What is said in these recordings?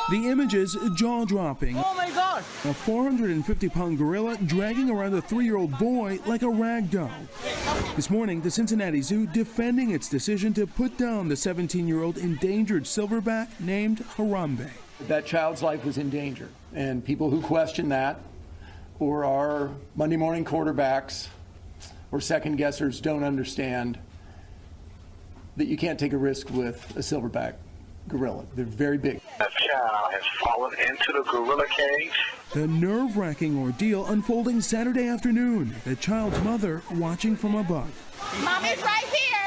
The images jaw-dropping. Oh my God! A 450-pound gorilla dragging around a 3-year-old boy like a rag doll. This morning, the Cincinnati Zoo defending its decision to put down the 17-year-old endangered silverback named Harambe. That child's life was in danger, and people who question that or are Monday morning quarterbacks or second guessers don't understand that you can't take a risk with a silverback gorilla. They're very big. A child has fallen into the gorilla cage. The nerve-wracking ordeal unfolding Saturday afternoon. The child's mother watching from above. Mommy's right here.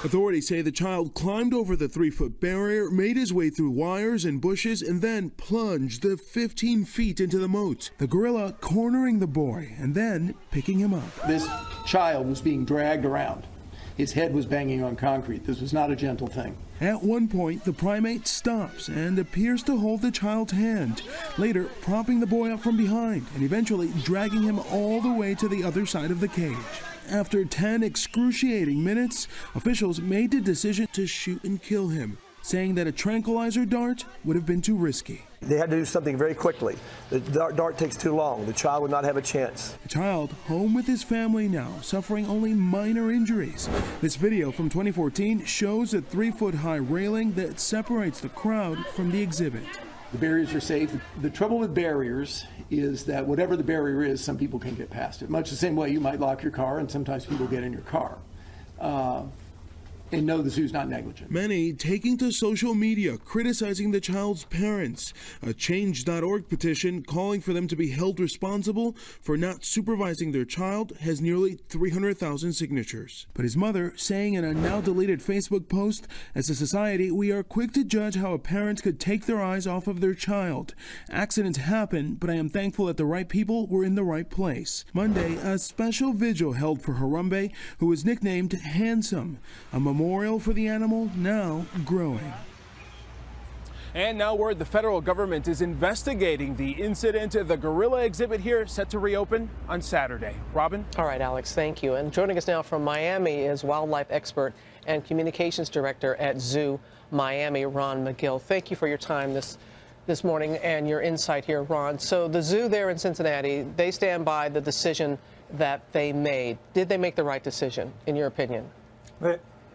Authorities say the child climbed over the 3-foot barrier, made his way through wires and bushes, and then plunged the 15 feet into the moat. The gorilla cornering the boy and then picking him up. This child was being dragged around. His head was banging on concrete. This was not a gentle thing. At one point, the primate stops and appears to hold the child's hand, later propping the boy up from behind and eventually dragging him all the way to the other side of the cage. After 10 excruciating minutes, officials made the decision to shoot and kill him, saying that a tranquilizer dart would have been too risky. They had to do something very quickly. The dart takes too long. The child would not have a chance. The child home with his family now, suffering only minor injuries. This video from 2014 shows a 3-foot-high railing that separates the crowd from the exhibit. The barriers are safe. The trouble with barriers is that whatever the barrier is, some people can get past it. Much the same way you might lock your car and sometimes people get in your car. And no, the zoo's not negligent. Many taking to social media criticizing the child's parents. A Change.org petition calling for them to be held responsible for not supervising their child has nearly 300,000 signatures. But his mother saying in a now deleted Facebook post, "As a society, we are quick to judge how a parent could take their eyes off of their child. Accidents happen, but I am thankful that the right people were in the right place." Monday, a special vigil held for Harambe, who was nicknamed Handsome. A memorial for the animal now growing. And now word the federal government is investigating the incident. The gorilla exhibit here set to reopen on Saturday. Robin? All right, Alex, thank you. And joining us now from Miami is wildlife expert and communications director at Zoo Miami, Ron McGill. Thank you for your time this morning and your insight here, Ron. So the zoo there in Cincinnati, they stand by the decision that they made. Did they make the right decision, in your opinion?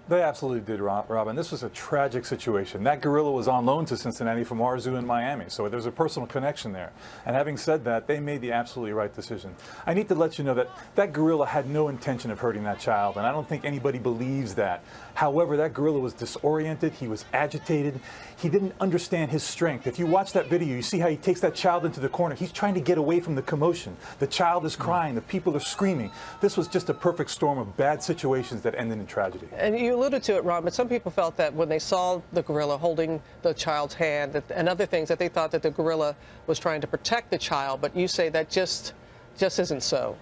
They absolutely did, Robin. This was a tragic situation. That gorilla was on loan to Cincinnati from our zoo in Miami, so there's a personal connection there. And having said that, they made the absolutely right decision. I need to let you know that that gorilla had no intention of hurting that child, and I don't think anybody believes that. However, that gorilla was disoriented, he was agitated, he didn't understand his strength. If you watch that video, you see how he takes that child into the corner. He's trying to get away from the commotion. The child is crying, the people are screaming. This was just a perfect storm of bad situations that ended in tragedy. And you alluded to it, Ron, but some people felt that when they saw the gorilla holding the child's hand and other things, that they thought that the gorilla was trying to protect the child, but you say that just isn't so.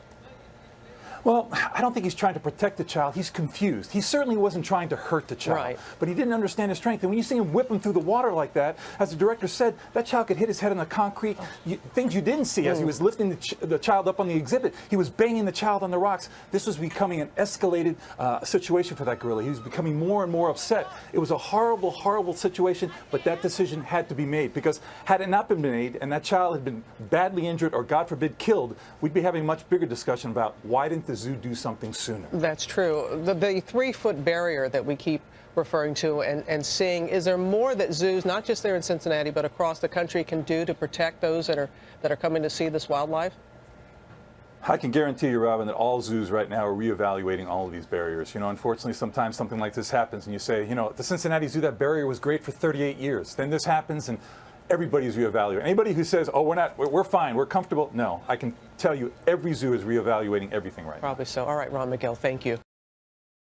Well, I don't think he's trying to protect the child. He's confused. He certainly wasn't trying to hurt the child, right, but he didn't understand his strength. And when you see him whip him through the water like that, as the director said, that child could hit his head on the concrete. Things you didn't see as he was lifting the child up on the exhibit. He was banging the child on the rocks. This was becoming an escalated situation for that gorilla. He was becoming more and more upset. It was a horrible, horrible situation, but that decision had to be made, because had it not been made and that child had been badly injured or, God forbid, killed, we'd be having a much bigger discussion about why didn't the zoo do something sooner. That's true. The 3-foot barrier that we keep referring to and seeing, is there more that zoos, not just there in Cincinnati, but across the country, can do to protect those that are coming to see this wildlife? I can guarantee you, Robin, that all zoos right now are reevaluating all of these barriers. You know, unfortunately, sometimes something like this happens and you say, you know, at the Cincinnati Zoo, that barrier was great for 38 years. Then this happens and everybody's reevaluating. Anybody who says, oh, we're fine, we're comfortable, no. I can tell you every zoo is reevaluating everything right now. Probably so. All right, Ron McGill, thank you.